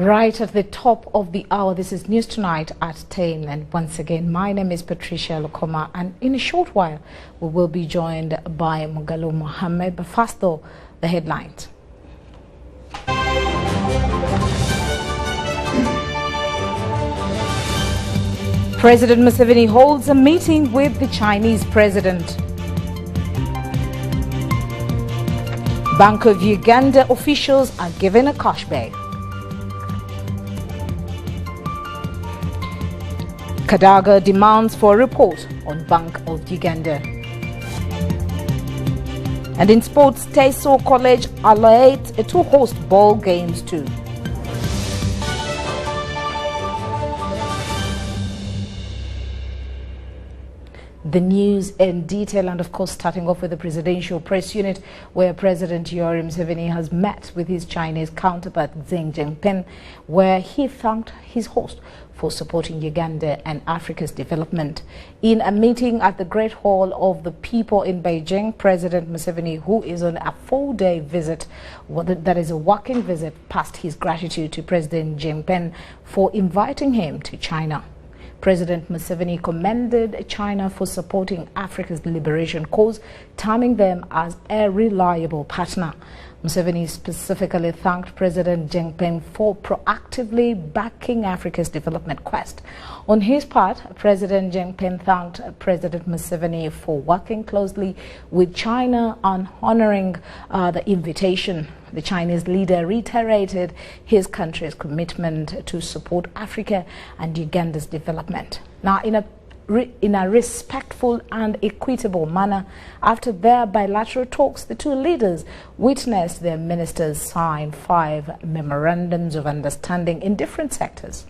Right at the top of the hour, this is News Tonight at 10. And once again, my name is Patricia Lokoma. And in a short while, we will be joined by Mugalo Mohammed. But first, though, the headlines. President Museveni holds a meeting with the Chinese president. Bank of Uganda officials are given a cash bail. Kadaga demands for a report on Bank of Uganda. And in sports, Teso College allied to host ball games too. The news in detail, and of course starting off with the presidential press unit, where President Yoweri Museveni has met with his Chinese counterpart Xi Jinping, where he thanked his host for supporting Uganda and Africa's development. In a meeting at the Great Hall of the People in Beijing, President Museveni, who is on a 4-day visit, that is a working visit, passed his gratitude to President Jinping for inviting him to China. President Museveni commended China for supporting Africa's liberation cause, terming them as a reliable partner. Museveni specifically thanked President Jinping for proactively backing Africa's development quest. On his part, President Jinping thanked President Museveni for working closely with China on honoring the invitation. The Chinese leader reiterated his country's commitment to support Africa and Uganda's development. Now, in a respectful and equitable manner, after their bilateral talks, the two leaders witnessed their ministers sign 5 memorandums of understanding in different sectors.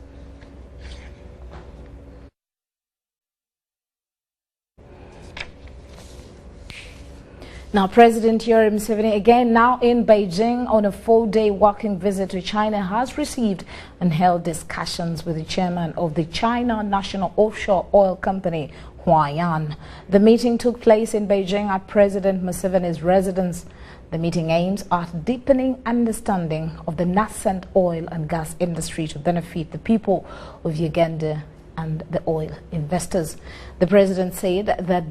Now, President Yoweri Museveni, again now in Beijing on a 4-day working visit to China, has received and held discussions with the chairman of the China National Offshore Oil Company, Huaiyan. The meeting took place in Beijing at President Museveni's residence. The meeting aims at deepening understanding of the nascent oil and gas industry to benefit the people of Uganda and the oil investors. The president said that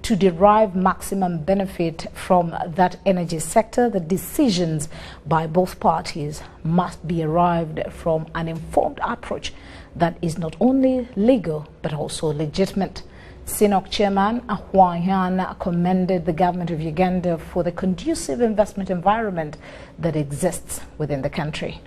to derive maximum benefit from that energy sector, the decisions by both parties must be arrived from an informed approach that is not only legal but also legitimate. SINOC chairman Huaiyan commended the government of Uganda for the conducive investment environment that exists within the country.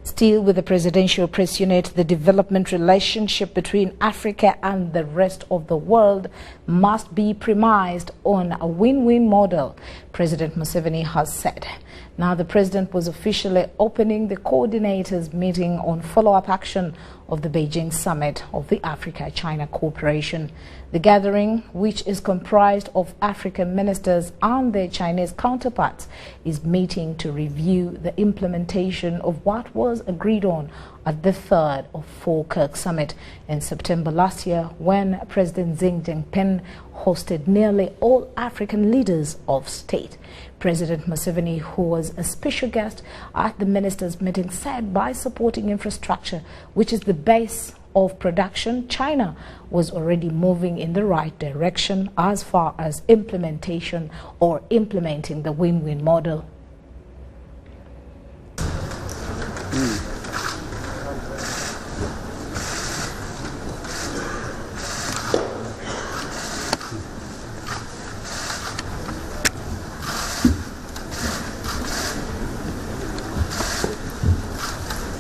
Still with the presidential press unit, the development relationship between Africa and the rest of the world must be premised on a win-win model, President Museveni has said. Now, the president was officially opening the coordinators meeting on follow-up action of the Beijing summit of the Africa-China Cooperation. The gathering, which is comprised of African ministers and their Chinese counterparts, is meeting to review the implementation of what was agreed on at the 3rd of Falkirk Summit in September last year, when President Xi Jinping hosted nearly all African leaders of state. President Museveni, who was a special guest at the ministers' meeting, said by supporting infrastructure, which is the base of production, China was already moving in the right direction as far as implementing the win-win model.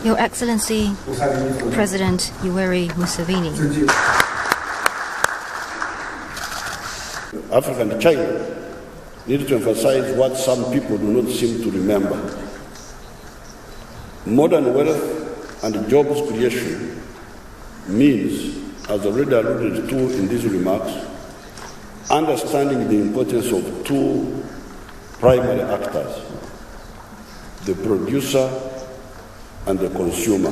Your Excellency, President Yoweri Museveni. Africa and China need to emphasize what some people do not seem to remember. Modern wealth and jobs creation means, as already alluded to in these remarks, understanding the importance of 2 primary actors, the producer and the consumer.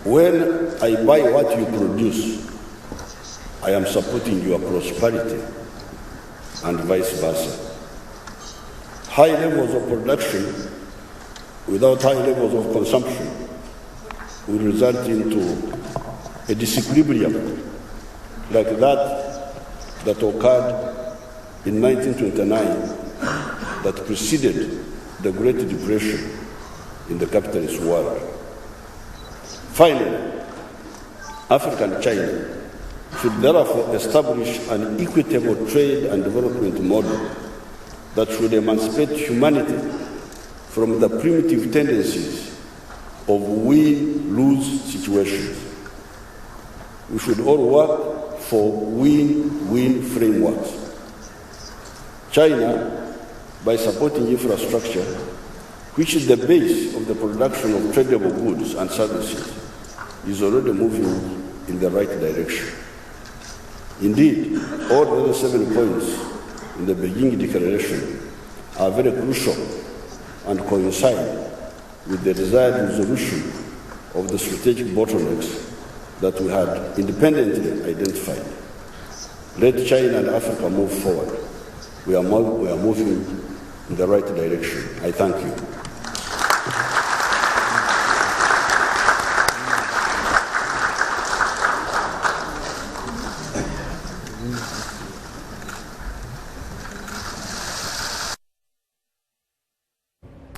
When I buy what you produce, I am supporting your prosperity, and vice versa. High levels of production without high levels of consumption will result into a disequilibrium like that occurred in 1929 that preceded the Great Depression in the capitalist world. Finally, Africa and China should therefore establish an equitable trade and development model that should emancipate humanity from the primitive tendencies of win-lose situations. We should all work for win-win frameworks. China, by supporting infrastructure, which is the base of the production of tradable goods and services, is already moving in the right direction. Indeed, all the other 7 points in the Beijing Declaration are very crucial and coincide with the desired resolution of the strategic bottlenecks that we had independently identified. Let China and Africa move forward. We are moving in the right direction. I thank you.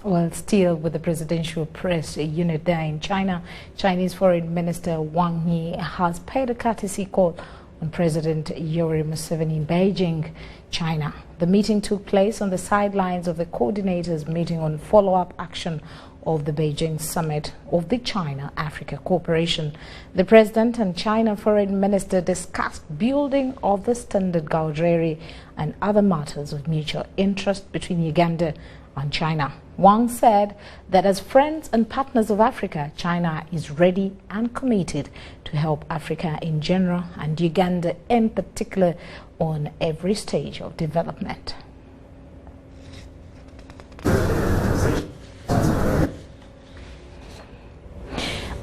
Well, still with the presidential press unit there in China, Chinese Foreign Minister Wang Yi has paid a courtesy call on President Yoweri Museveni in Beijing, China. The meeting took place on the sidelines of the coordinators meeting on follow-up action of the Beijing summit of the China-Africa Cooperation. The President and China Foreign Minister discussed building of the standard gauge railway and other matters of mutual interest between Uganda and China. Wang said that as friends and partners of Africa, China is ready and committed to help Africa in general and Uganda in particular on every stage of development.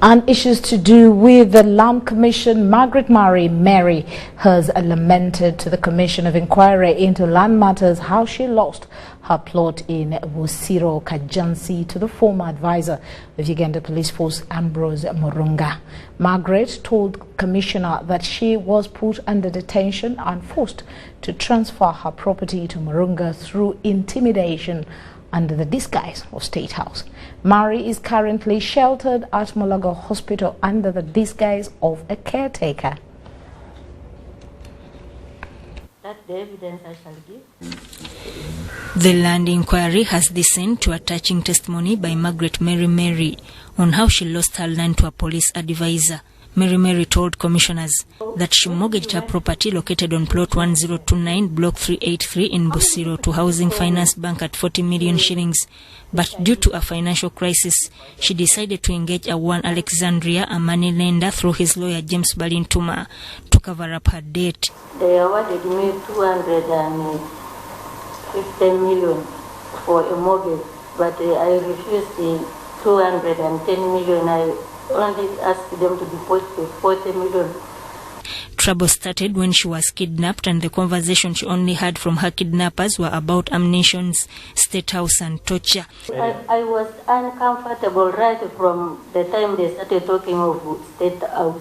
And issues to do with the Land Commission, Margaret Mary has lamented to the Commission of Inquiry into Land Matters how she lost her plot in Busiro, Kajansi to the former advisor of Uganda Police Force, Ambrose Murunga. Margaret told Commissioner that she was put under detention and forced to transfer her property to Murunga through intimidation under the disguise of State House. Mary is currently sheltered at Mulago Hospital under the disguise of a caretaker. That's the evidence I shall give. The Land Inquiry has listened to a touching testimony by Margaret Mary on how she lost her land to a police advisor. Mary told commissioners that she mortgaged her property located on plot 1029, block 383 in Busiro to Housing Finance Bank at 40 million shillings. But due to a financial crisis, she decided to engage a one Alexandria, a money lender, through his lawyer James Balintuma to cover up her debt. They awarded me 250 million for a mortgage, but I refused the 210 million. I only asked them to deposit 40 million. Trouble started when she was kidnapped, and the conversation she only heard from her kidnappers were about ammunitions, State House and torture. I was uncomfortable right from the time they started talking of State House.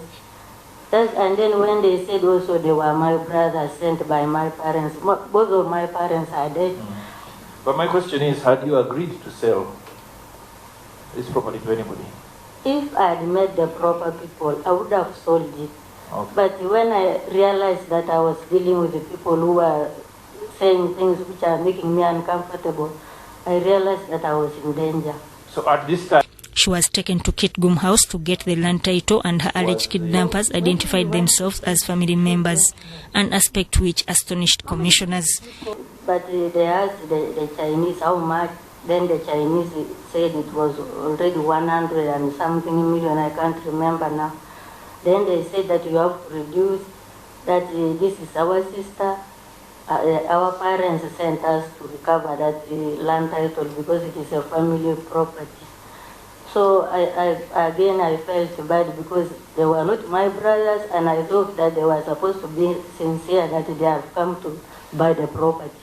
And then when they said also they were my brothers sent by my parents, both of my parents are dead. But my question is, had you agreed to sell this property to anybody? If I had met the proper people, I would have sold it. Okay. But when I realized that I was dealing with the people who were saying things which are making me uncomfortable, I realized that I was in danger. So at this time, she was taken to Kitgum House to get the land title, and her alleged kidnappers identified themselves as family members, an aspect which astonished commissioners. But they asked the Chinese how much. Then the Chinese said it was already 100 and something million, I can't remember now. Then they said that you have to reduce, that this is our sister. Our parents sent us to recover that land title because it is a family property. So I felt bad because they were not my brothers, and I thought that they were supposed to be sincere that they have come to buy the property.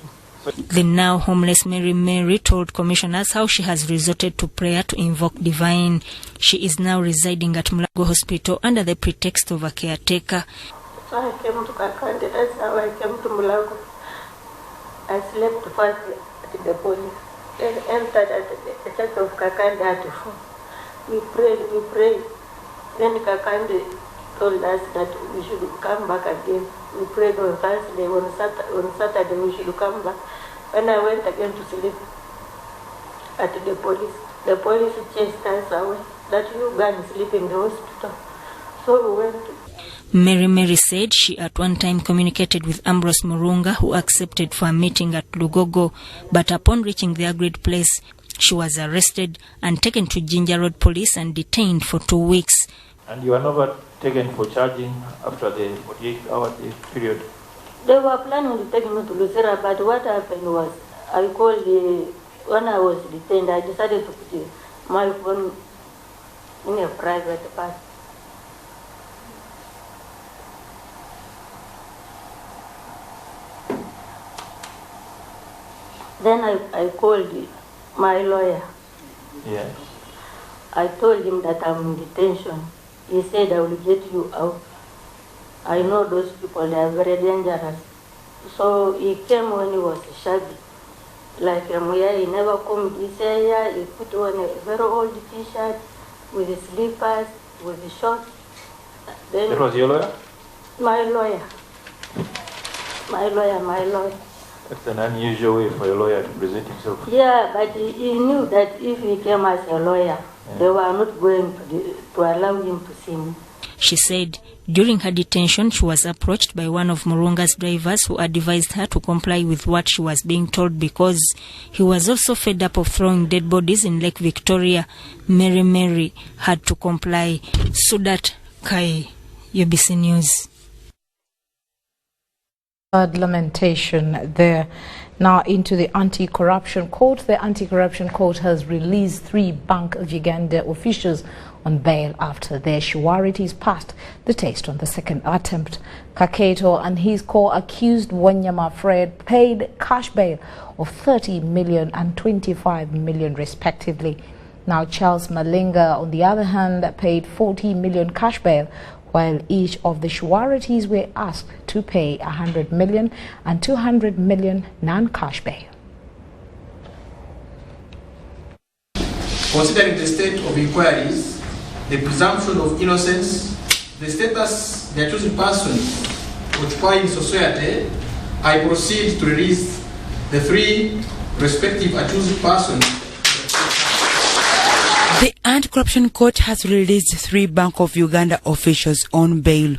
The now homeless Mary told commissioners how she has resorted to prayer to invoke divine. She is now residing at Mulago Hospital under the pretext of a caretaker. So I came to Kakande, that's how I came to Mulago. I slept first at the police, then entered at the church of Kakande at 4. We prayed. Then Kakande told us that we should come back again. We prayed on Thursday, on Saturday we should come back. When I went again to sleep at the police chased us away, that you go and sleep in the hospital. So we went. Mary said she at one time communicated with Ambrose Murunga, who accepted for a meeting at Lugogo, but upon reaching the agreed place, she was arrested and taken to Jinja Road Police and detained for 2 weeks. And you are never taken for charging after the 48-hour period? They were planning to take me to Lucera, but what happened was, I called when I was detained, I decided to put my phone in a private part. Then I called my lawyer. Yes. I told him that I'm in detention. He said, I will get you out. I know those people, they are very dangerous. So he came when he was shabby. Like he never combed his hair. He put on a very old t-shirt with his slippers, with his shorts. Then That was your lawyer? My lawyer. That's an unusual way for a lawyer to present himself. Yeah, but he knew that if he came as a lawyer, they were not going to allow him to see me. She said during her detention, she was approached by one of Murunga's drivers who advised her to comply with what she was being told because he was also fed up of throwing dead bodies in Lake Victoria. Mary had to comply. Sudat Kai, UBC News. Lamentation there. Now into the anti-corruption court. The anti-corruption court has released 3 Bank of Uganda officials on bail after their sureties passed the test on the second attempt. Kaketo and his co-accused Wanyama Fred paid cash bail of 30 million and 25 million respectively. Now Charles Malinga, on the other hand, paid 40 million cash bail, while each of the sureties were asked to pay 100 million and 200 million non-cash bail. Considering the state of inquiries, the presumption of innocence, the status the accused person occupying society, I proceed to release the 3 respective accused persons. The Anti-Corruption Court has released 3 Bank of Uganda officials on bail.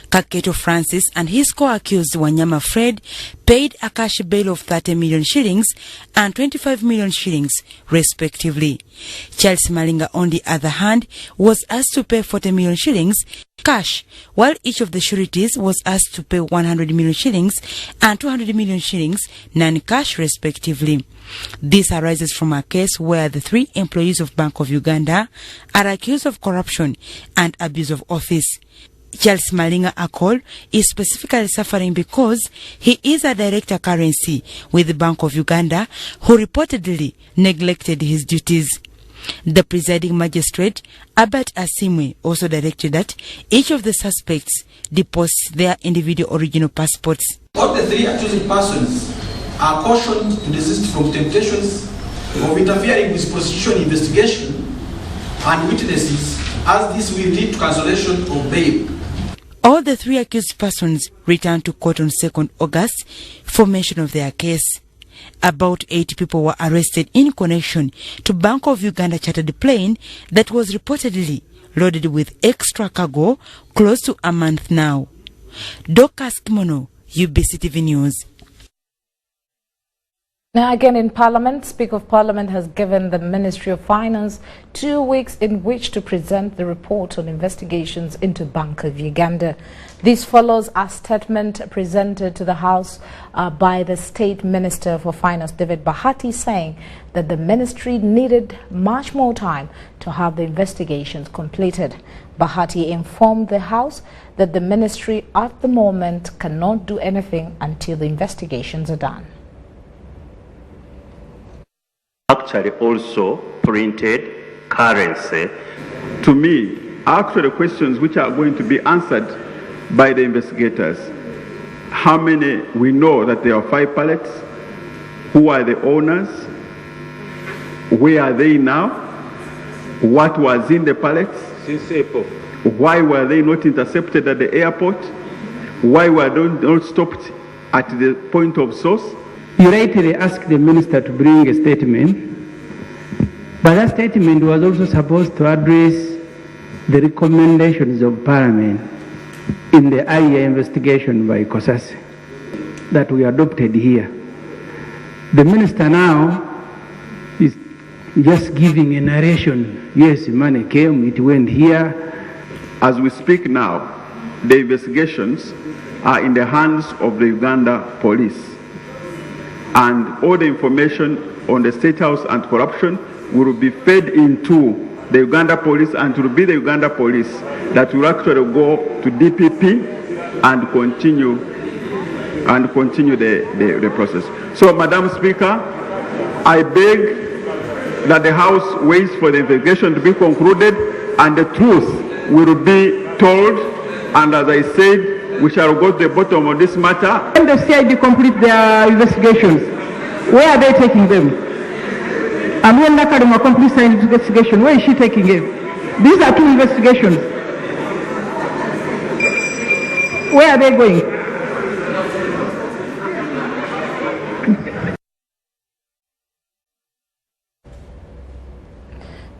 Kaketo Francis and his co-accused Wanyama Fred paid a cash bail of 30 million shillings and 25 million shillings, respectively. Charles Malinga, on the other hand, was asked to pay 40 million shillings cash, while each of the sureties was asked to pay 100 million shillings and 200 million shillings non-cash, respectively. This arises from a case where the 3 employees of Bank of Uganda are accused of corruption and abuse of office. Charles Malinga Akol is specifically suffering because he is a director currency with the Bank of Uganda who reportedly neglected his duties. The presiding magistrate, Albert Asimwe, also directed that each of the suspects deposit their individual original passports. All the 3 accused persons are cautioned to desist from temptations of interfering with prosecution investigation and witnesses, as this will lead to cancellation of bail. All the 3 accused persons returned to court on 2nd August for mention of their case. About 80 people were arrested in connection to Bank of Uganda chartered plane that was reportedly loaded with extra cargo close to a month now. Dorcas Kimono, UBC TV News. Now again in Parliament, Speaker of Parliament has given the Ministry of Finance 2 weeks in which to present the report on investigations into Bank of Uganda. This follows a statement presented to the House by the State Minister for Finance, David Bahati, saying that the ministry needed much more time to have the investigations completed. Bahati informed the House that the ministry at the moment cannot do anything until the investigations are done. Actually also printed currency. To me, are actually questions which are going to be answered by the investigators. How many? We know that there are 5 pallets. Who are the owners? Where are they now? What was in the pallets? Since April. Why were they not intercepted at the airport? Why were they not stopped at the point of source? You rightly asked the minister to bring a statement, but that statement was also supposed to address the recommendations of Parliament in the earlier investigation by COSAS that we adopted here. The minister now is just giving a narration. Yes, money came, it went here. As we speak now, the investigations are in the hands of the Uganda police. And all the information on the State House and corruption will be fed into the Uganda police, and it will be the Uganda police that will actually go to DPP and continue the process. So, Madam Speaker, I beg that the House waits for the investigation to be concluded and the truth will be told. And as I said, we shall go to the bottom of this matter. When the CID complete their investigations, where are they taking them? And when Nakarima completes her investigation, where is she taking them? These are 2 investigations. Where are they going?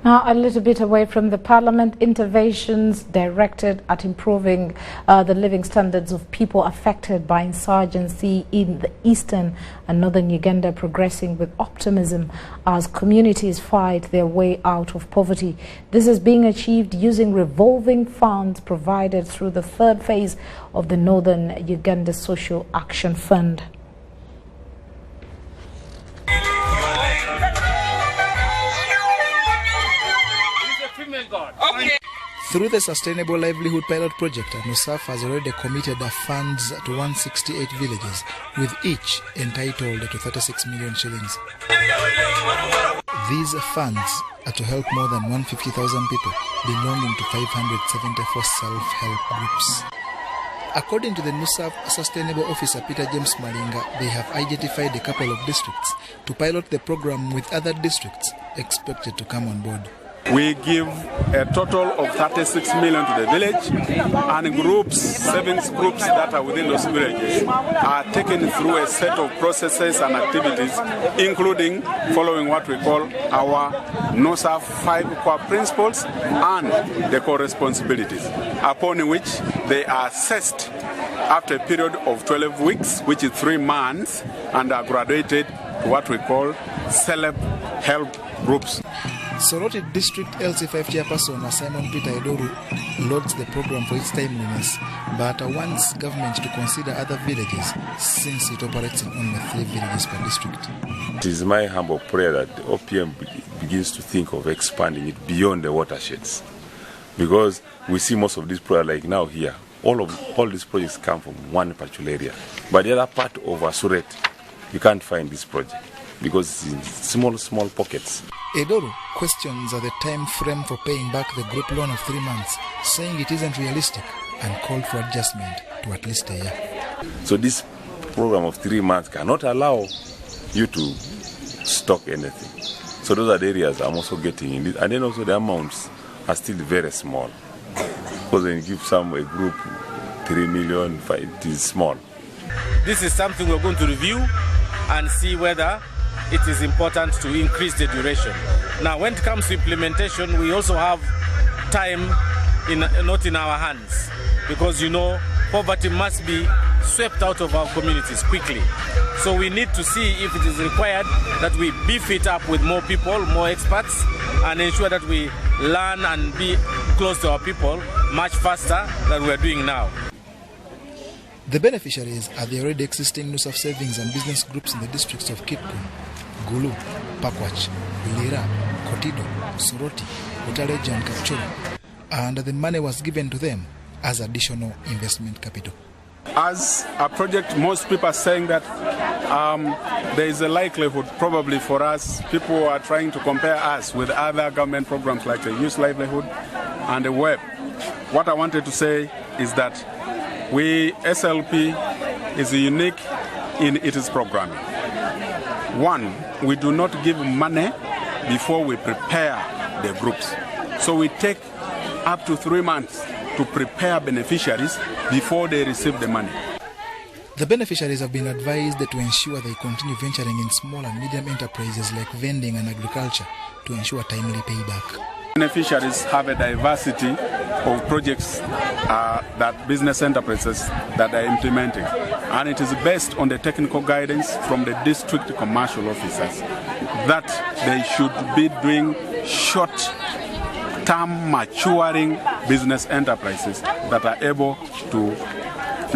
Now, a little bit away from the Parliament, interventions directed at improving the living standards of people affected by insurgency in the eastern and northern Uganda progressing with optimism as communities fight their way out of poverty. This is being achieved using revolving funds provided through the 3rd phase of the Northern Uganda Social Action Fund. Through the Sustainable Livelihood Pilot Project, NUSAF has already committed the funds to 168 villages, with each entitled to 36 million shillings. These funds are to help more than 150,000 people belonging to 574 self-help groups. According to the NUSAF Sustainable Officer Peter James Malinga, they have identified a couple of districts to pilot the program with other districts expected to come on board. We give a total of 36 million to the village, and groups, 7 groups that are within those villages are taken through a set of processes and activities, including following what we call our NUSAF 5 core principles and the core responsibilities, upon which they are assessed after a period of 12 weeks, which is 3 months, and are graduated to what we call self-help groups. Soroti District LC5 Chairperson Simon Peter Edoru lauds the program for its timeliness, but wants government to consider other villages since it operates in only 3 villages per district. It is my humble prayer that the OPM begins to think of expanding it beyond the watersheds, because we see most of these projects, like now here, all these projects come from one particular area, but the other part of Asuret, you can't find this project because it's in small pockets. Edoru questions the time frame for paying back the group loan of 3 months, saying it isn't realistic and called for adjustment to at least a year. So this program of 3 months cannot allow you to stock anything. So those are the areas I'm also getting in this. And then also the amounts are still very small. Because when you give a group 3 million, it is small. This is something we're going to review and see whether it is important to increase the duration. Now, when it comes to implementation, we also have time not in our hands, because poverty must be swept out of our communities quickly. So we need to see if it is required that we beef it up with more people, more experts, and ensure that we learn and be close to our people much faster than we are doing now. The beneficiaries are the already existing NUSAF savings and business groups in the districts of Kitgum, Gulu, Pakwach, Lira, Kotido, Soroti, Utaleja and Kapchorwa, and the money was given to them as additional investment capital. As a project, most people are saying that there is a likelihood probably for us, people are trying to compare us with other government programs like the Youth Livelihood and the WEB. What I wanted to say is that we, SLP, is unique in its programming. One, we do not give money before we prepare the groups. So we take up to 3 months to prepare beneficiaries before they receive the money. The beneficiaries have been advised to ensure they continue venturing in small and medium enterprises like vending and agriculture to ensure timely payback. Beneficiaries have a diversity of projects that business enterprises that are implementing, and it is based on the technical guidance from the district commercial officers that they should be doing short-term maturing business enterprises that are able to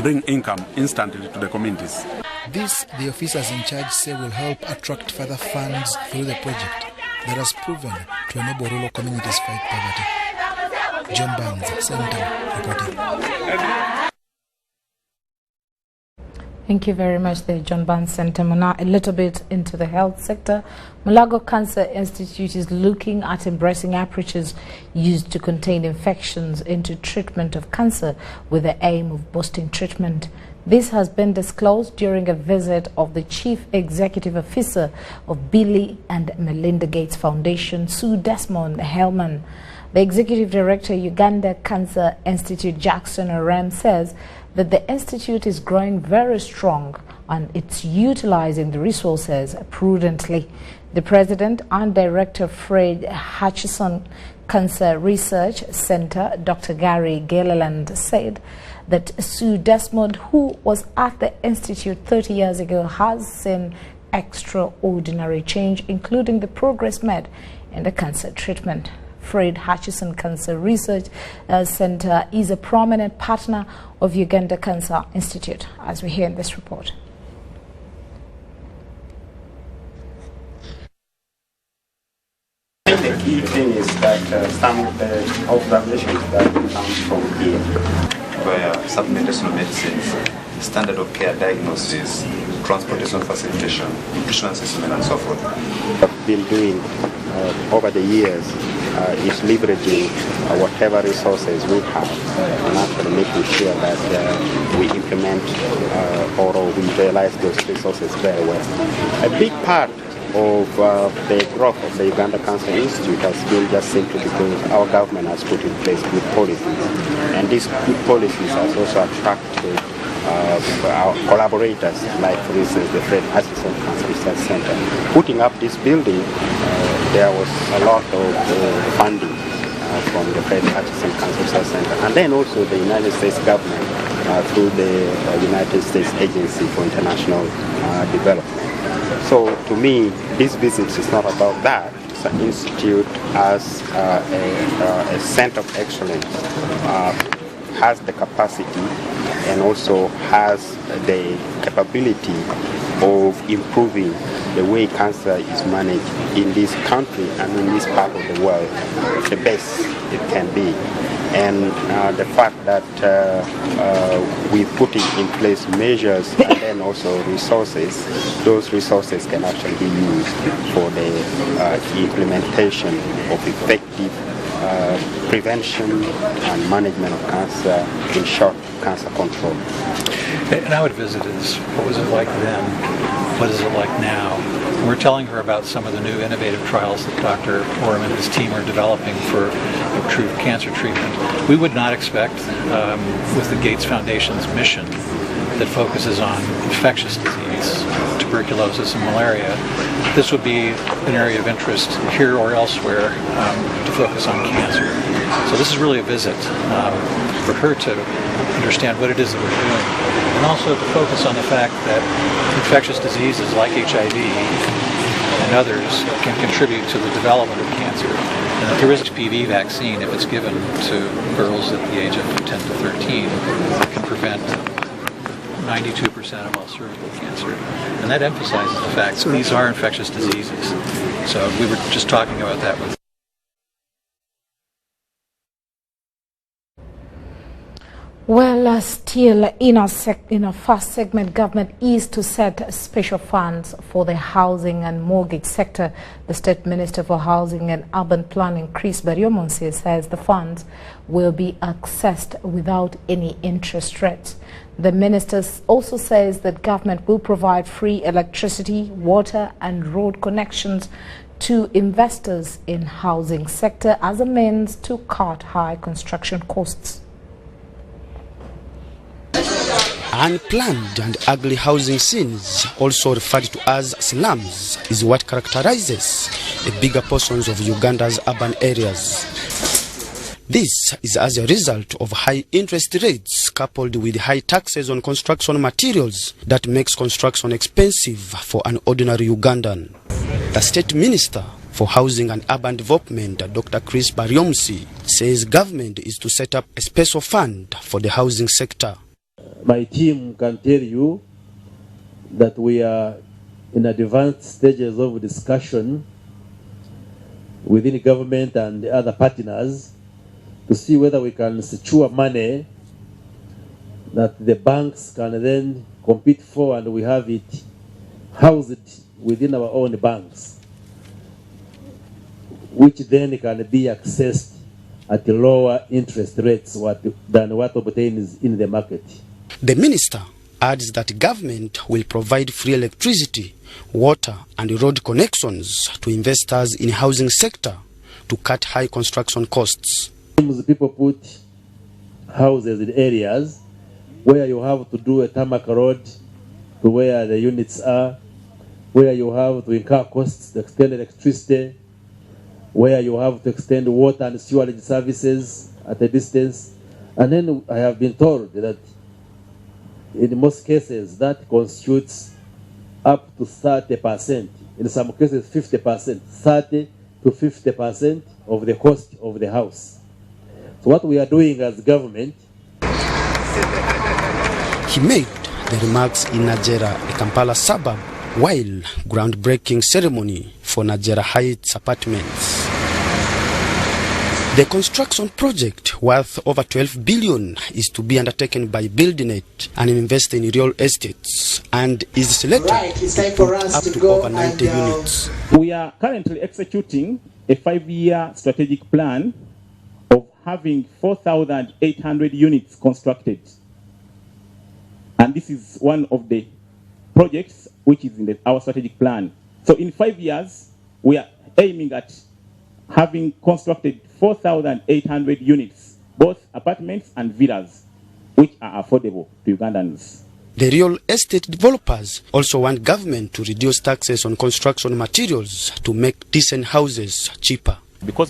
bring income instantly to the communities. This, the officers in charge say, will help attract further funds through the project that has proven to enable rural communities fight poverty. John Barnes, Central, reporting. Thank you very much there, John Barnes Center. Now a little bit into the health sector. Malago Cancer Institute is looking at embracing approaches used to contain infections into treatment of cancer with the aim of boosting treatment. This has been disclosed during a visit of the Chief Executive Officer of Bill and Melinda Gates Foundation, Sue Desmond Hellman. The Executive Director, Uganda Cancer Institute, Jackson Orem, says that the institute is growing very strong and it's utilizing the resources prudently. The President and Director, Fred Hutchison Cancer Research Center, Dr. Gary Gilliland, said that Sue Desmond, who was at the institute 30 years ago, has seen extraordinary change, including the progress made in the cancer treatment. Fred Hutchison Cancer Research Center is a prominent partner of Uganda Cancer Institute, as we hear in this report. The key thing is that some of the observations that come from here, where supplemental medicines, standard of care diagnosis, transportation facilitation, nutrition assessment, and so forth. What we've been doing over the years is leveraging whatever resources we have and actually making sure that we implement or we utilize those resources very well. A big part of the growth of the Uganda Cancer Institute has been just simply because our government has put in place good policies, and these good policies has also attracted our collaborators, like for instance the Fred Hutchison Cancer Research Center. Putting up this building, there was a lot of funding from the Fred Hutchison Cancer Research Center, and then also the United States government through the United States Agency for International Development. So to me, this visit is not about that. It's an institute as a center of excellence, has the capacity and also has the capability of improving the way cancer is managed in this country and in this part of the world the best it can be. And the fact that we're putting in place measures and then also resources, those resources can actually be used for the implementation of effective prevention and management of cancer, in short, cancer control. And I would visit is, what was it like then? What is it like now? And we're telling her about some of the new innovative trials that Dr. Orem and his team are developing for improved cancer treatment. We would not expect, with the Gates Foundation's mission that focuses on infectious disease, tuberculosis and malaria, this would be an area of interest here or elsewhere to focus on cancer. So this is really a visit for her to understand what it is that we're doing. and also to focus on the fact that infectious diseases like HIV and others can contribute to the development of cancer. And that there is a HPV vaccine, if it's given to girls at the age of 10 to 13, that can prevent 92% of all cervical cancer. And that emphasizes the fact that these are infectious diseases. So we were just talking about that with Well, still in our first segment, government is to set special funds for the housing and mortgage sector. The State Minister for Housing and Urban Planning, Chris Baryomunsi, says the funds will be accessed without any interest rates. The minister also says that government will provide free electricity, water and road connections to investors in housing sector as a means to cut high construction costs. Unplanned and ugly housing scenes, also referred to as slums, is what characterizes the bigger portions of Uganda's urban areas. This is as a result of high interest rates coupled with high taxes on construction materials that makes construction expensive for an ordinary Ugandan. The State Minister for Housing and Urban Development, Dr. Chris Baryomunsi, says government is to set up a special fund for the housing sector. My team can tell you that we are in advanced stages of discussion within the government and the other partners to see whether we can secure money that the banks can then compete for, and we have it housed within our own banks, which then can be accessed at lower interest rates than what obtains in the market. The minister adds that government will provide free electricity, water and road connections to investors in housing sector to cut high construction costs. People put houses in areas where you have to do a tarmac road to where the units are, where you have to incur costs to extend electricity, where you have to extend water and sewerage services at a distance. And then I have been told that in most cases that constitutes up to 30%, in some cases 50%, 30 to 50% of the cost of the house. So what we are doing as government. He made the remarks in Najera, a Kampala suburb, while groundbreaking ceremony for Najera Heights apartments. The construction project, worth over 12 billion, is to be undertaken by Buildnet and invest in real estates, and is selected to put up to over 90 units. We are currently executing a 5-year strategic plan of having 4,800 units constructed. And this is one of the projects which is in our strategic plan. So in 5 years, we are aiming at having constructed 4,800 units, both apartments and villas, which are affordable to Ugandans. The real estate developers also want government to reduce taxes on construction materials to make decent houses cheaper. Because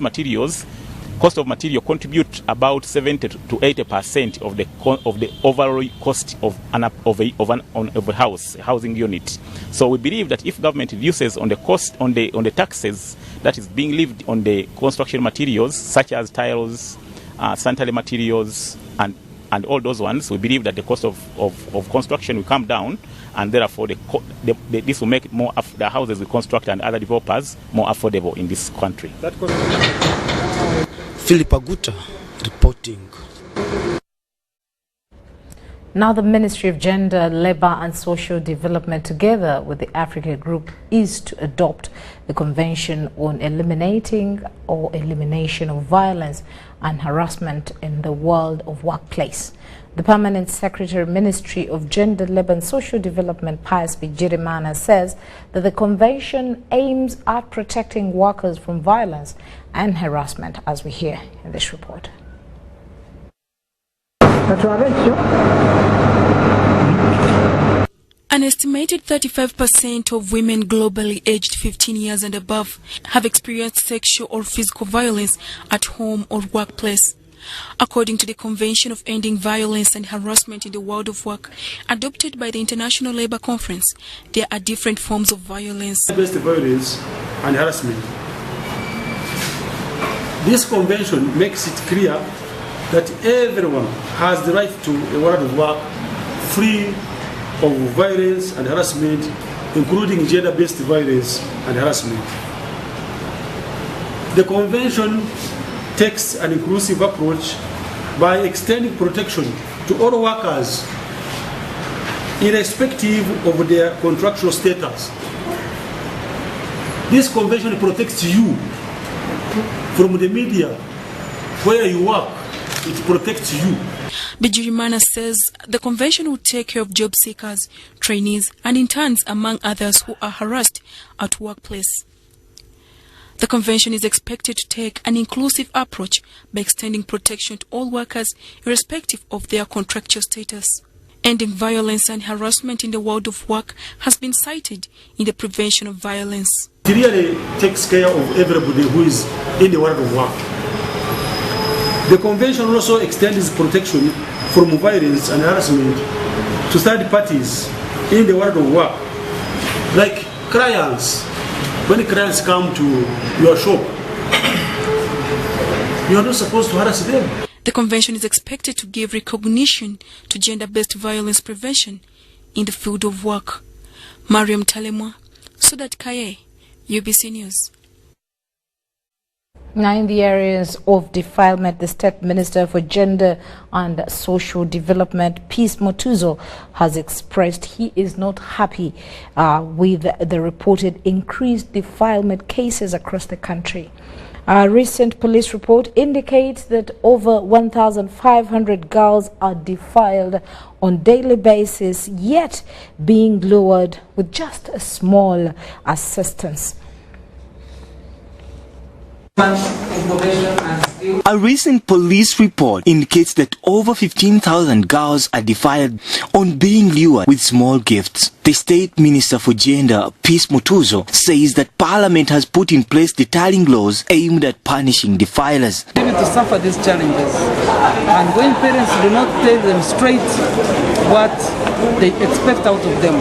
cost of material contribute about 70 to 80% of the overall cost of a housing unit. So we believe that if government reduces on the cost on the taxes that is being levied on the construction materials such as tiles, sanitary materials, and all those ones, we believe that the cost of construction will come down, and therefore this will make the houses we construct and other developers more affordable in this country. Philip Aguta reporting. Now the Ministry of Gender, Labour and Social Development, together with the Africa Group, is to adopt the Convention on Eliminating or Elimination of Violence and Harassment in the World of Workplace. The Permanent Secretary, Ministry of Gender, Labour and Social Development, Pius Bigirimana, says that the Convention aims at protecting workers from violence and harassment, as we hear in this report. An estimated 35% of women globally aged 15 years and above have experienced sexual or physical violence at home or workplace. According to the Convention of Ending Violence and Harassment in the World of Work, adopted by the International Labour Conference, there are different forms of violence. Based violence and harassment. This convention makes it clear that everyone has the right to a world of work free of violence and harassment, including gender-based violence and harassment. The convention takes an inclusive approach by extending protection to all workers irrespective of their contractual status. This convention protects you from the media where you work. It protects you. Bigirimana says the convention will take care of job seekers, trainees and interns, among others, who are harassed at workplace. The convention is expected to take an inclusive approach by extending protection to all workers irrespective of their contractual status. Ending violence and harassment in the world of work has been cited in the prevention of violence. It really takes care of everybody who is in the world of work. The convention also extends protection from violence and harassment to third parties in the world of work, like clients. When clients come to your shop, you are not supposed to harass them. The convention is expected to give recognition to gender-based violence prevention in the field of work. Mariam Talemwa, Sudat Kaye, UBC News. Now, in the areas of defilement, the State Minister for Gender and Social Development, Peace Motuzo, has expressed he is not happy with the reported increased defilement cases across the country. A recent police report indicates that over 1,500 girls are defiled on daily basis, yet being lured with just a small assistance. A recent police report indicates that over 15,000 girls are defiled on being lured with small gifts. The State Minister for Gender, Peace Motuzo, says that Parliament has put in place deterring laws aimed at punishing defilers. They need to suffer these challenges, and when parents do not tell them straight what they expect out of them,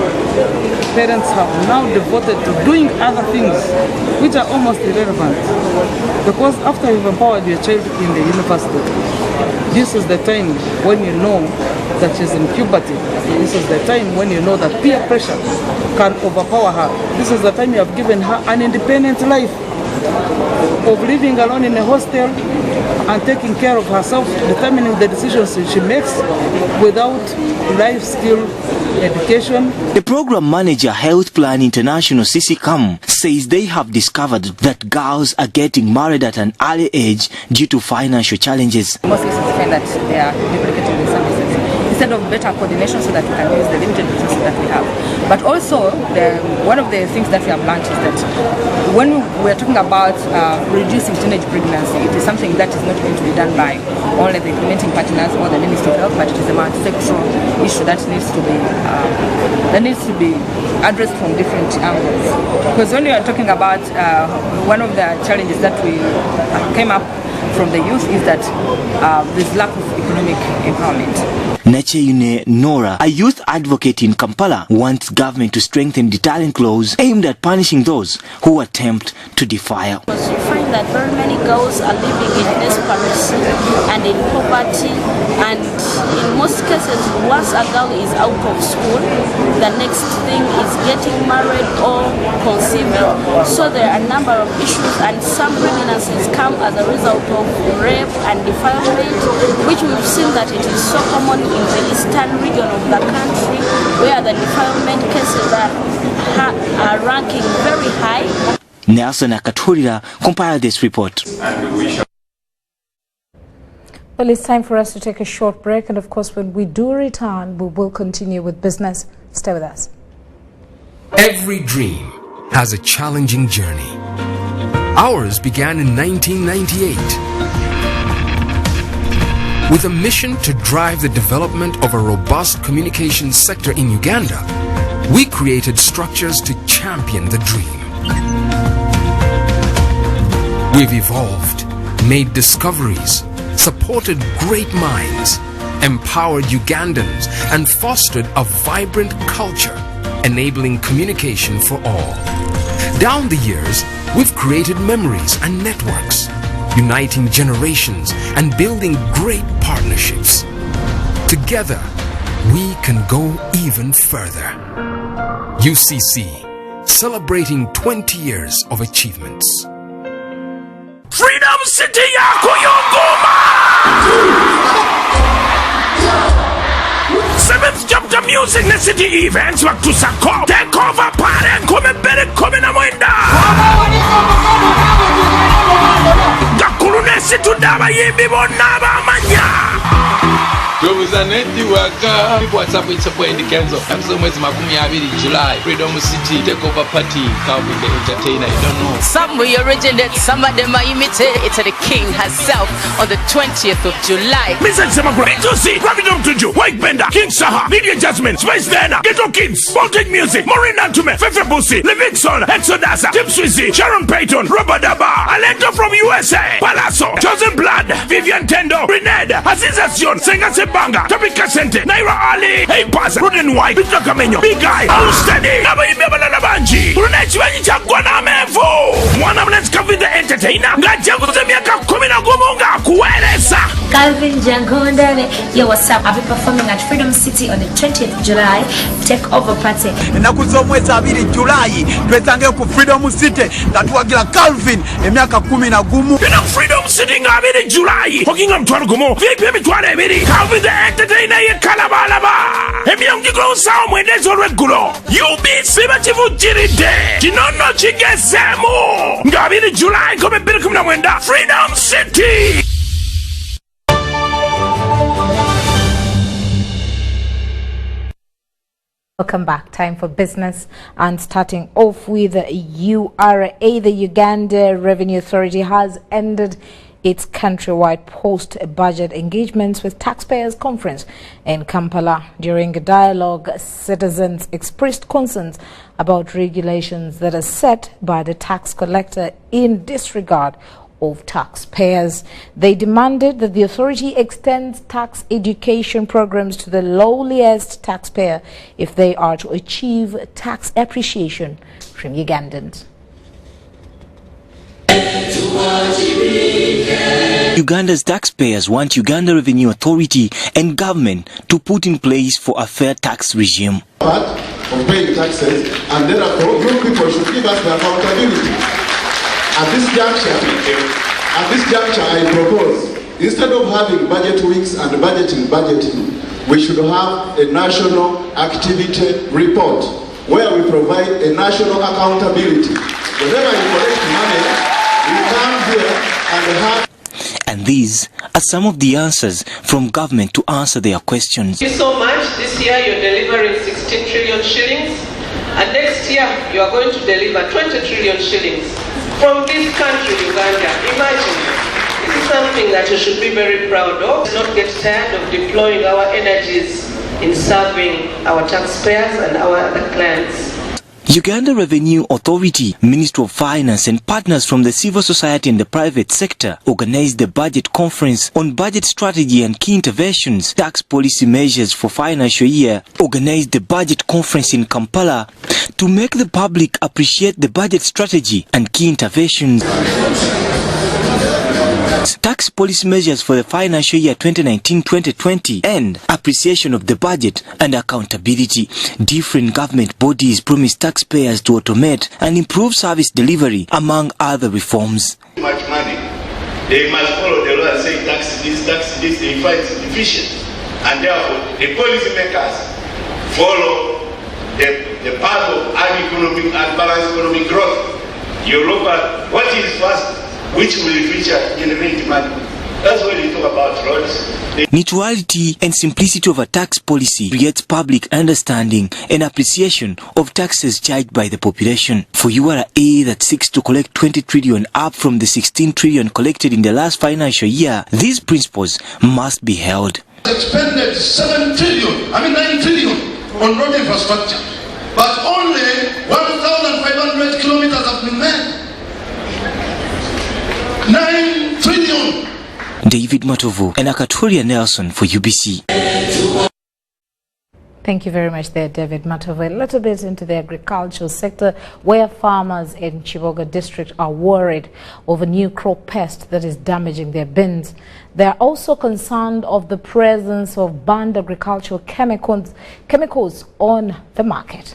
parents have now devoted to doing other things which are almost irrelevant. Because after you've empowered your child in the university, this is the time when you know that she's in puberty. This is the time when you know that peer pressure can overpower her. This is the time you have given her an independent life of living alone in a hostel and taking care of herself, determining the decisions she makes without life skill education. The program manager, Health Plan International, CCCAM, says they have discovered that girls are getting married at an early age due to financial challenges. Most cases find that they are duplicating the services instead of better coordination so that we can use the limited resources that we have. But also, one of the things that we have learned is that when we are talking about reducing teenage pregnancy, it is something that is not going to be done by only the implementing partners or the Ministry of Health, but it is a multi-sectoral issue that needs to be addressed from different angles. Because when we are talking about one of the challenges that we came up from the youth is that there's lack of economic empowerment. Nacheyune Nora, a youth advocate in Kampala, wants government to strengthen deterrent laws aimed at punishing those who attempt to defile. You find that very many girls are living in desperation and in poverty, and in most cases, once a girl is out of school, the next thing is getting married or conceiving. So there are a number of issues, and some pregnancies come as a result of rape and defilement, which we've seen that it is so common in the eastern region of the country, where the defilement cases are ranking very high. Nelson Akaturira compiled this report. Well, it's time for us to take a short break, and of course when we do return, we will continue with business. Stay with us. Every dream has a challenging journey. Ours began in 1998 with a mission to drive the development of a robust communications sector in Uganda. We created structures to champion the dream. We've evolved, made discoveries, supported great minds, empowered Ugandans, and fostered a vibrant culture, enabling communication for all. Down the years, we've created memories and networks, uniting generations and building great partnerships. Together, we can go even further. UCC, celebrating 20 years of achievements. Freedom City ya Kuyunguma! 7th chapter music na city events watusako take over pare kumebere na mwenda gakulune situndaba yimbi bonaba amanya Representative Waka, WhatsApp it's a point in Kenzo. I'm so much Makumi July. Freedom City, take over party, Calvin the entertainer. You don't know. Some we originate, some of them are imitated. It's the king herself on the 20th of July. Mr. Samagra, B2C, Rapid Up to You, White Bender, King Saha, Media Jasmine, Space Dana, Ghetto Kids, Voltage Music, Maureen Antume, Fefe Busi, Livingston, Exodasa, Tim Swizzy, Sharon Payton, Robert Daba, Alento from USA, Palazzo, Chosen Blood, Vivian Tendo, Rened, Azizacion, Sengase Banga, Topika Sente, Naira Ali, Hey Pass, Ruden White, Victor Camenyo, Big Guy, Steady, Naba Imebala Nabanji, Runechi Chagwana Mevo, one of Let's Cover the Entertainer, Gajango Zemiaka Kumina Gumunga, Kueresa. Calvin Jangondere, yo, what's up? I'll be performing at Freedom City on the 20th of July, take over party. Nakuzomweza abiri July, twetange ku Freedom City, tatuwagira Calvin, emiaka 10 na gumu. Freedom City ngabiri July, hokinga mtwalo gumu, vipi mitwalo ebiri, Calvin the Entertainer ye kalabalaba. Emiyongiko usawa mwendezo regulo, UBC bachivujiride, kinono chigezemu. Ngabiri July, kome biri kumina mwenda, Freedom City. Welcome back. Time for business, and starting off with URA, the Uganda Revenue Authority has ended its countrywide post-budget engagements with taxpayers conference in Kampala. During a dialogue, citizens expressed concerns about regulations that are set by the tax collector in disregard of taxpayers. They demanded that the authority extends tax education programs to the lowliest taxpayer if they are to achieve tax appreciation from Ugandans. Uganda's taxpayers want Uganda Revenue Authority and government to put in place for a fair tax regime. Part of paying taxes, and therefore you people should give us the accountability. At this juncture, I propose, instead of having budget weeks and budgeting, we should have a national activity report where we provide a national accountability. Whenever you collect money, we come here and have. And these are some of the answers from government to answer their questions. Thank you so much. This year you're delivering 16 trillion shillings, and next year you are going to deliver 20 trillion shillings. From this country, Uganda, imagine, this is something that you should be very proud of. Not get tired of deploying our energies in serving our taxpayers and our other clients. Uganda Revenue Authority, Ministry of Finance and partners from the civil society and the private sector organized the budget conference on budget strategy and key interventions, tax policy measures for financial year, organized the budget conference in Kampala to make the public appreciate the budget strategy and key interventions. Tax policy measures for the financial year 2019-2020 and appreciation of the budget and accountability. Different government bodies promise taxpayers to automate and improve service delivery, among other reforms. Too much money. They must follow the law and say tax this, they find it deficient. And therefore, the policy makers follow the path of unbalanced economic growth. You look at what is first, which will feature generate money. That's when you talk about roads. Neutrality and simplicity of a tax policy creates public understanding and appreciation of taxes charged by the population. For URA that seeks to collect 20 trillion up from the 16 trillion collected in the last financial year, these principles must be held. Expended 9 trillion on road infrastructure, but only 1,500 kilometers have been made. 9 trillion David Matovu and Akaturia Nelson for UBC. Thank you very much there, David Matovu. A little bit into the agricultural sector, where farmers in Chiboga district are worried over new crop pest that is damaging their beans. They are also concerned of the presence of banned agricultural chemicals on the market.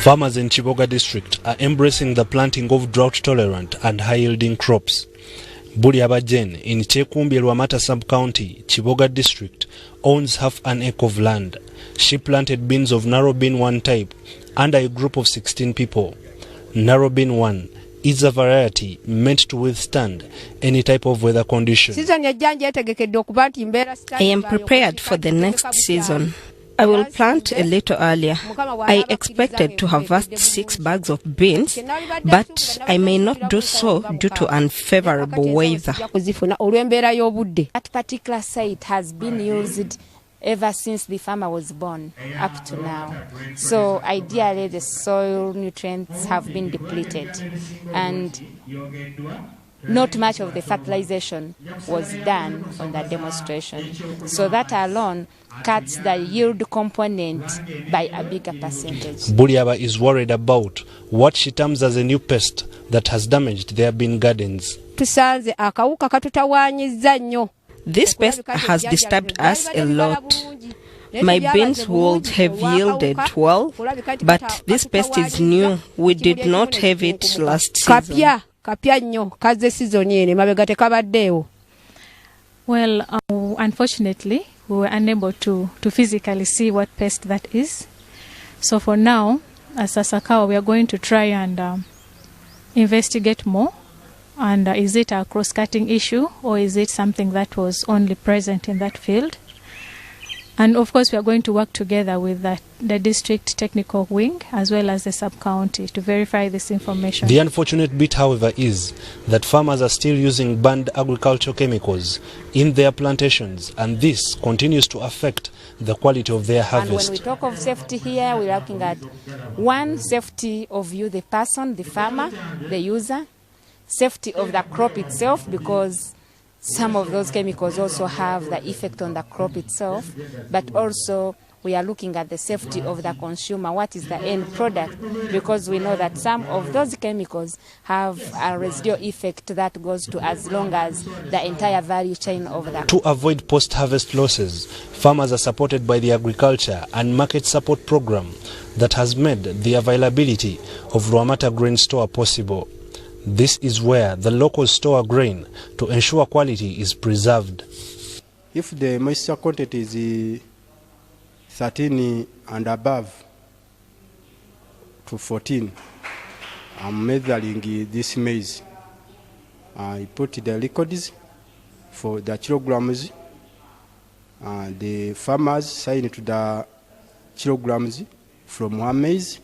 Farmers in Chiboga district are embracing the planting of drought-tolerant and high-yielding crops. Buliaba Jen in Chekumbi Lwamata sub-county, Chiboga district, owns half an acre of land. She planted beans of narrow bean 1 type under a group of 16 people. Narrow bean 1 is a variety meant to withstand any type of weather condition. I am prepared for the next season. I will plant a little earlier. I expected to harvest 6 bags of beans, but I may not do so due to unfavorable weather. That particular site has been used ever since the farmer was born up to now. So ideally the soil nutrients have been depleted and not much of the fertilization was done on that demonstration. So that alone cuts the yield component by a bigger percentage. Buliaba is worried about what she terms as a new pest that has damaged their bean gardens. This pest has disturbed us a lot. My beans would have yielded well, but this pest is new. We did not have it last season. Well, unfortunately, we were unable to physically see what pest that is. So for now, as Asakawa, we are going to try and investigate more. And is it a cross-cutting issue, or is it something that was only present in that field? And of course, we are going to work together with the district technical wing as well as the sub-county to verify this information. The unfortunate bit, however, is that farmers are still using banned agricultural chemicals in their plantations, and this continues to affect the quality of their harvest. And when we talk of safety here, we're looking at one, safety of you, the person, the farmer, the user, safety of the crop itself, because some of those chemicals also have the effect on the crop itself, but also we are looking at the safety of the consumer. What is the end product? Because we know that some of those chemicals have a residual effect that goes to as long as the entire value chain of the crop. To avoid post-harvest losses, farmers are supported by the Agriculture and Market Support Program that has made the availability of Lwamata Grain Store possible. This is where the locals store grain to ensure quality is preserved. If the moisture content is 13 and above to 14, I'm measuring this maize. I put the records for the kilograms. The farmers sign to the kilograms from one maize.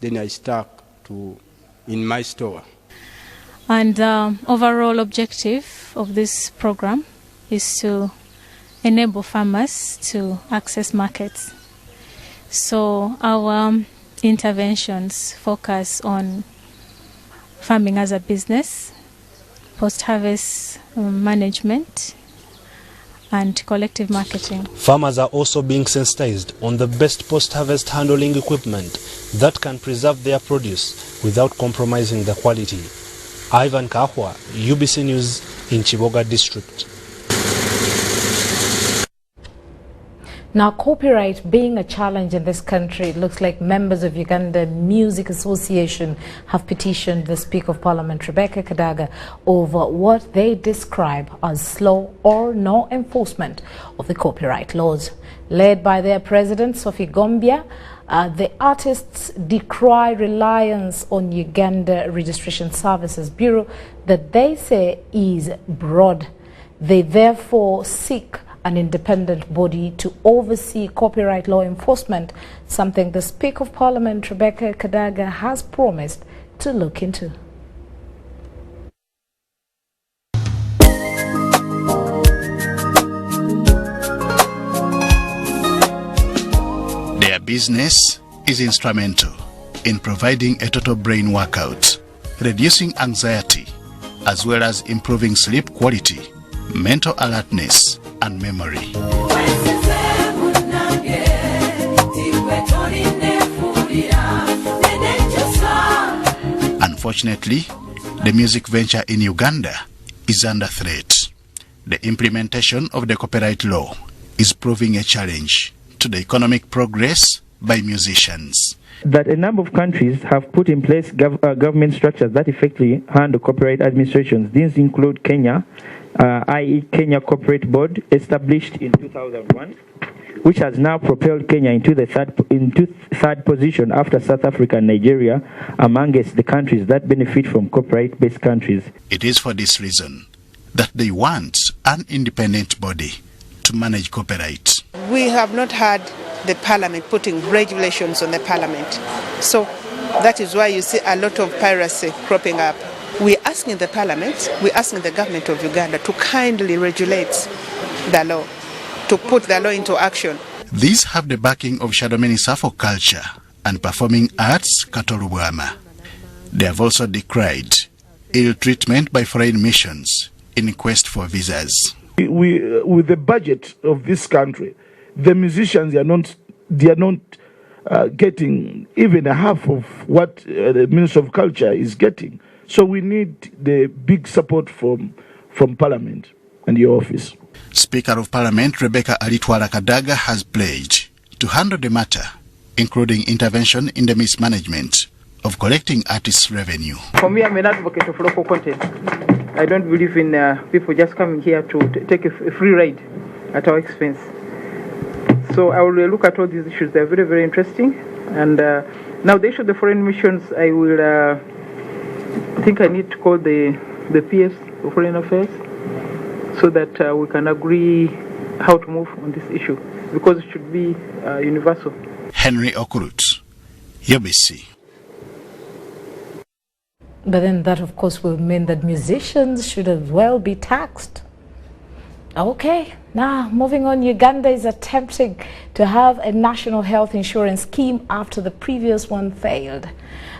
Then I stack in my store. And the overall objective of this program is to enable farmers to access markets. So our interventions focus on farming as a business, post-harvest management, and collective marketing. Farmers are also being sensitized on the best post-harvest handling equipment that can preserve their produce without compromising the quality. Ivan Kahwa, UBC News in Chiboga District. Now, copyright being a challenge in this country, it looks like members of Uganda Music Association have petitioned the Speaker of Parliament, Rebecca Kadaga, over what they describe as slow or no enforcement of the copyright laws. Led by their president, Sophie Gombia, the artists decry reliance on Uganda Registration Services Bureau that they say is broad. They therefore seek an independent body to oversee copyright law enforcement, something the Speaker of Parliament, Rebecca Kadaga, has promised to look into. Their business is instrumental in providing a total brain workout, reducing anxiety, as well as improving sleep quality, mental alertness, and memory. Unfortunately, the music venture in Uganda is under threat. The implementation of the copyright law is proving a challenge to the economic progress by musicians. That a number of countries have put in place government structures that effectively handle copyright administrations. These include Kenya, i.e. Kenya Corporate Board, established in 2001, which has now propelled Kenya into the third position after South Africa and Nigeria amongst the countries that benefit from copyright-based countries. It is for this reason that they want an independent body to manage copyright. We have not had the parliament putting regulations on the parliament. So that is why you see a lot of piracy cropping up. We're asking the parliament, we're asking the government of Uganda to kindly regulate the law, to put the law into action. These have the backing of Shadow Minister for Culture and Performing Arts, Katolubwama. They have also decried ill treatment by foreign missions in quest for visas. With the budget of this country, the musicians are not getting even a half of what the Minister of Culture is getting. So we need the big support from Parliament and your office. Speaker of Parliament Rebecca Alitwala Kadaga has pledged to handle the matter, including intervention in the mismanagement of collecting artists' revenue. For me, I'm an advocate of local content. I don't believe in people just coming here to take a free ride at our expense. So I will look at all these issues. They're very, very interesting. And now the issue of the foreign missions, I will I think I need to call the PS, the Foreign Affairs, so that we can agree how to move on this issue, because it should be universal. Henry Okurut, UBC. But then that, of course, will mean that musicians should as well be taxed. Okay, now moving on, Uganda is attempting to have a national health insurance scheme after the previous one failed.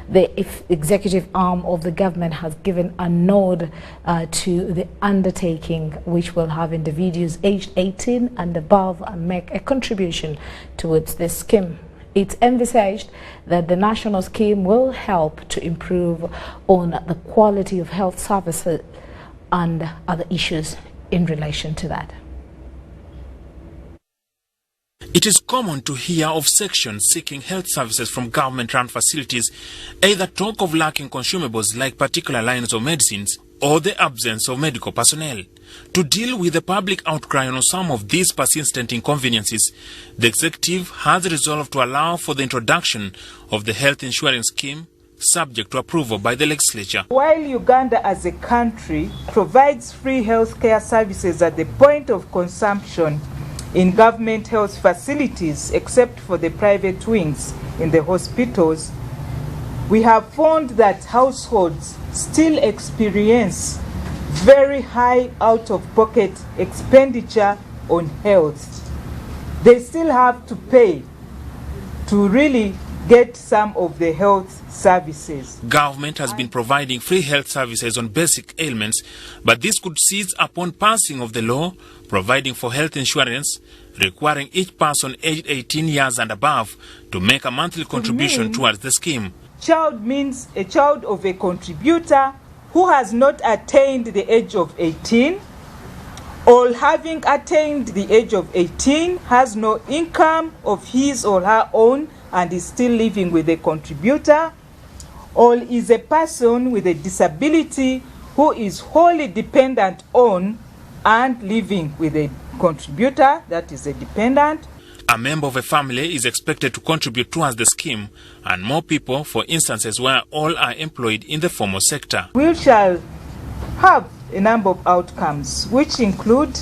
The executive arm of the government has given a nod to the undertaking, which will have individuals aged 18 and above make a contribution towards this scheme. It's envisaged that the national scheme will help to improve on the quality of health services and other issues in relation to that. It is common to hear of sections seeking health services from government-run facilities either talk of lacking consumables like particular lines of medicines or the absence of medical personnel. To deal with the public outcry on some of these persistent inconveniences, the executive has resolved to allow for the introduction of the health insurance scheme subject to approval by the legislature. While Uganda as a country provides free healthcare services at the point of consumption in government health facilities, except for the private wings in the hospitals, we have found that households still experience very high out-of-pocket expenditure on health. They still have to pay to really get some of the health services. Government has been providing free health services on basic ailments, but this could cease upon passing of the law providing for health insurance, requiring each person aged 18 years and above to make a monthly contribution towards the scheme. Child means a child of a contributor who has not attained the age of 18, or having attained the age of 18 has no income of his or her own and is still living with a contributor, or is a person with a disability who is wholly dependent on and living with a contributor, that is a dependent. A member of a family is expected to contribute towards the scheme, and more people for instances where all are employed in the formal sector. We shall have a number of outcomes, which include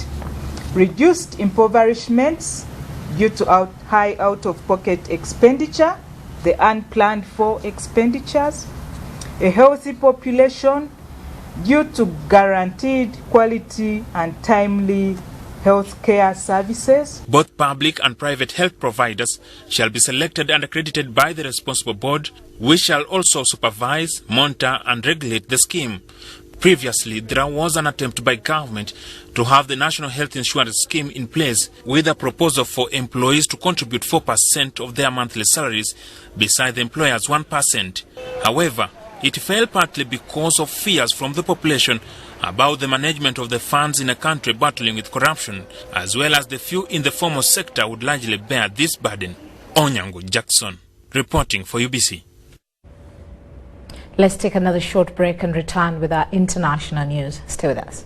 reduced impoverishments due to high out-of-pocket expenditure, the unplanned for expenditures, a healthy population due to guaranteed quality and timely health care services. Both public and private health providers shall be selected and accredited by the responsible board, which shall also supervise, monitor and regulate the scheme. Previously, there was an attempt by government to have the National Health Insurance Scheme in place with a proposal for employees to contribute 4% of their monthly salaries beside the employer's 1%. However, it failed partly because of fears from the population about the management of the funds in a country battling with corruption, as well as the few in the formal sector would largely bear this burden. Onyango Jackson, reporting for UBC. Let's take another short break and return with our international news. Stay with us.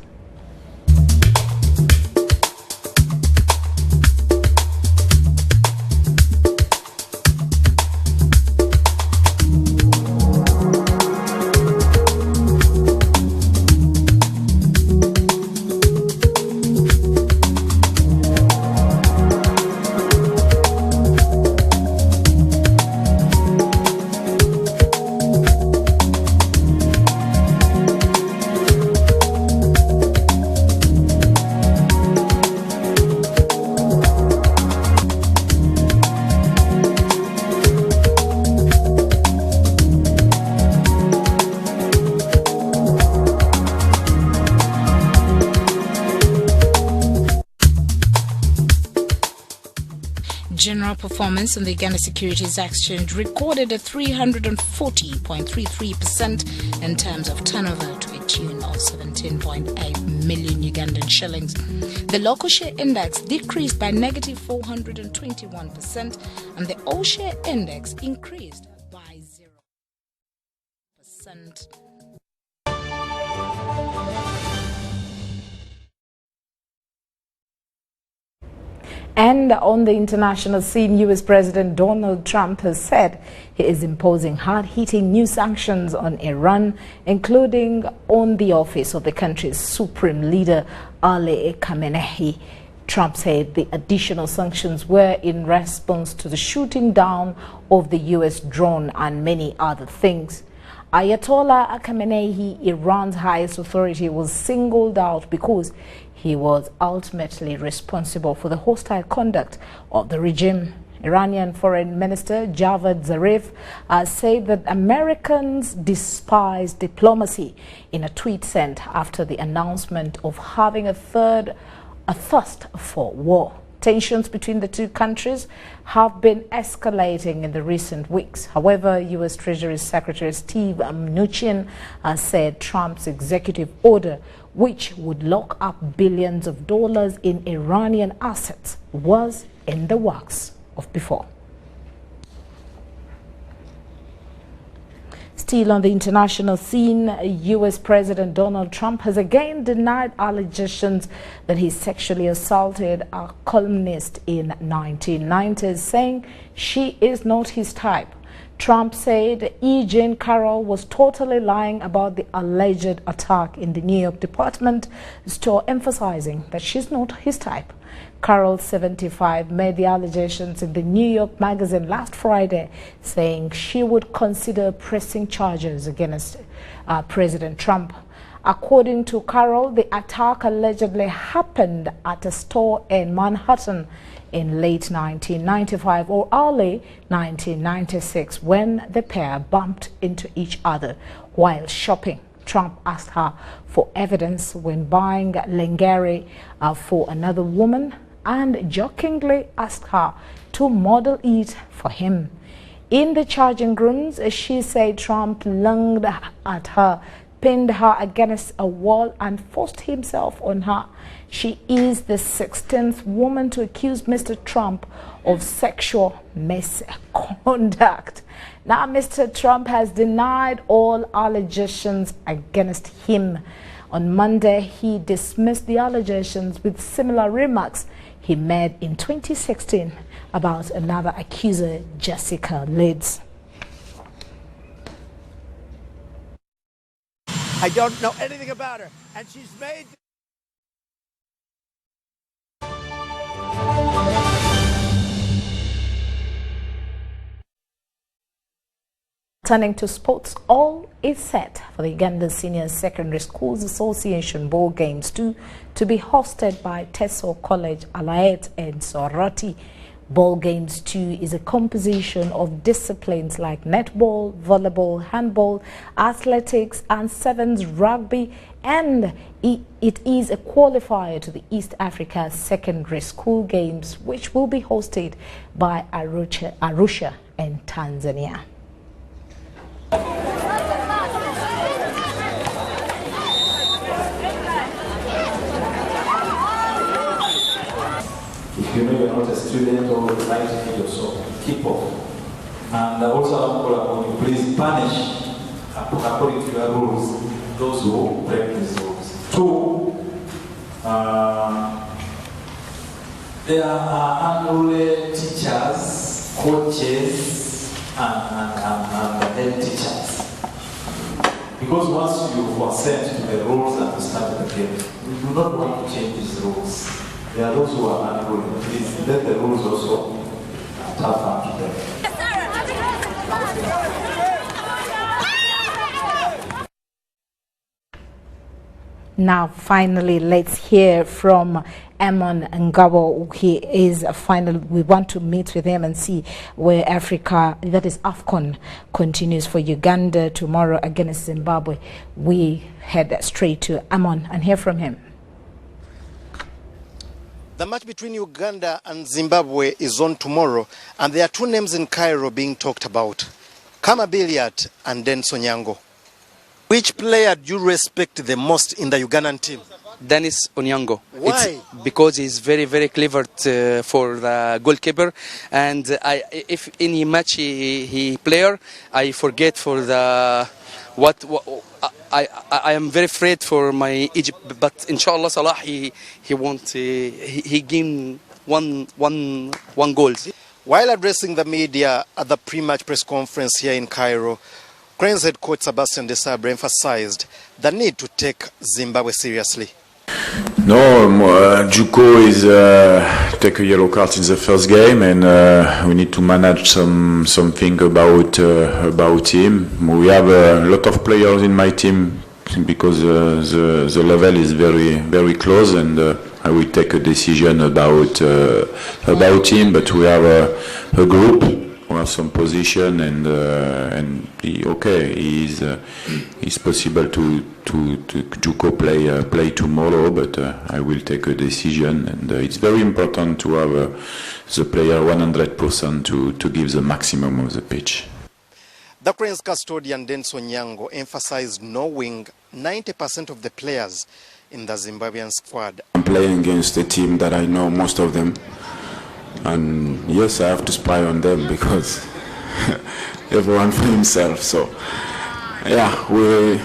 General performance on the Uganda Securities Exchange recorded a 340.33% in terms of turnover to a tune of 17.8 million Ugandan shillings. The local share index decreased by negative 421% and the all share index increased by 0%. And on the international scene, U.S. President Donald Trump has said he is imposing hard-hitting new sanctions on Iran, including on the office of the country's supreme leader, Ali Khamenei. Trump said the additional sanctions were in response to the shooting down of the U.S. drone and many other things. Ayatollah Khamenei, Iran's highest authority, was singled out because he was ultimately responsible for the hostile conduct of the regime. Iranian Foreign Minister Javad Zarif said that Americans despise diplomacy in a tweet sent after the announcement of having a thirst for war. Tensions between the two countries have been escalating in the recent weeks. However, U.S. Treasury Secretary Steve Mnuchin said Trump's executive order, which would lock up billions of dollars in Iranian assets, was in the works of before. Still on the international scene, U.S. President Donald Trump has again denied allegations that he sexually assaulted a columnist in 1990s, saying she is not his type. Trump said E. Jean Carroll was totally lying about the alleged attack in the New York department store, emphasizing that she's not his type. Carroll, 75, made the allegations in the New York Magazine last Friday, saying she would consider pressing charges against President Trump. According to Carroll, the attack allegedly happened at a store in Manhattan in late 1995 or early 1996 when the pair bumped into each other while shopping. Trump asked her for evidence when buying lingerie for another woman and jokingly asked her to model it for him. In the charging rooms, she said Trump lunged at her, pinned her against a wall and forced himself on her. She is the 16th woman to accuse Mr. Trump of sexual misconduct. Now, Mr. Trump has denied all allegations against him. On Monday, he dismissed the allegations with similar remarks he made in 2016 about another accuser, Jessica Leeds. I don't know anything about her, and she's made... Turning to sports, all is set for the Uganda Senior Secondary Schools Association Ball Games 2 to be hosted by Teso College, Alayet and Soroti Ball Games 2 is a composition of disciplines like netball, volleyball, handball, athletics, and sevens rugby, and it is a qualifier to the East Africa Secondary School Games, which will be hosted by Arusha in Tanzania. If you know you're not a student or would like to feed yourself, keep off. And also, would you please punish, according to your rules, those who break these rules. 2, there are unruly teachers, coaches, and the head teachers. Because once you are sent to the rules and you start the game, we do not want to change these rules. There are those who are unruly. Please let the rules also tough to them. Now, finally, let's hear from Amon Ngabo. He is a final. We want to meet with him and see where Africa, that is AFCON, continues for Uganda tomorrow against Zimbabwe. We head straight to Amon and hear from him. The match between Uganda and Zimbabwe is on tomorrow, and there are 2 names in Cairo being talked about, Kama Billiat and Denson Nyango. Which player do you respect the most in the Ugandan team? Dennis Onyango. Why? Because he's very, very clever for the goalkeeper, and if any match he player, I forget for the I am very afraid for my Egypt, but inshallah Salah he won't he gained one goal. While addressing the media at the pre-match press conference here in Cairo, Cranes head coach Sebastian Desabre emphasized the need to take Zimbabwe seriously. No, Juko is take a yellow card in the first game, and we need to manage something about him. We have a lot of players in my team because the level is very close, and I will take a decision about him. But we have a group. We have some position, and it's possible to Juko play tomorrow, but I will take a decision, and it's very important to have the player 100% to give the maximum of the pitch. The Cranes custodian Denson Nyango emphasized knowing 90% of the players in the Zimbabwean squad. I'm playing against a team that I know most of them. And yes, I have to spy on them because everyone for himself. So yeah, we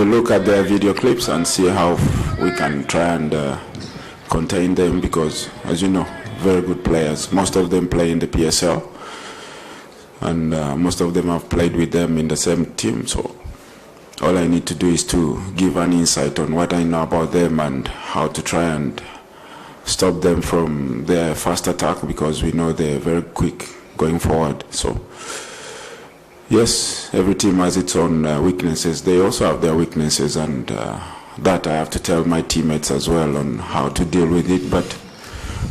look at their video clips and see how we can try and contain them, because, as you know, very good players. Most of them play in the PSL, and most of them have played with them in the same team. So all I need to do is to give an insight on what I know about them and how to try and stop them from their fast attack, because we know they're very quick going forward. So yes, every team has its own weaknesses. They also have their weaknesses, and that I have to tell my teammates as well on how to deal with it. But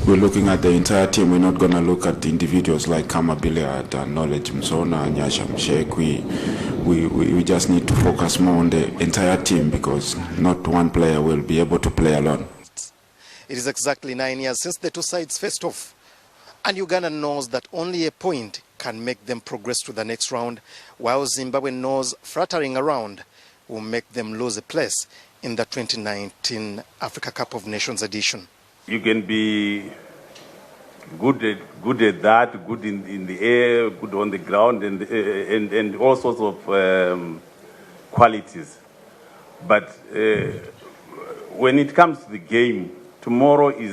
we're looking at the entire team. We're not going to look at the individuals like Kama Billiard and Knowledge Msona and Nyasha Mshek. We just need to focus more on the entire team, because not one player will be able to play alone. It is exactly 9 years since the two sides faced off, and Uganda knows that only a point can make them progress to the next round, while Zimbabwe knows fluttering around will make them lose a place in the 2019 Africa Cup of Nations edition. You can be good at that, good in the air, good on the ground, and all sorts of qualities. But when it comes to the game, tomorrow is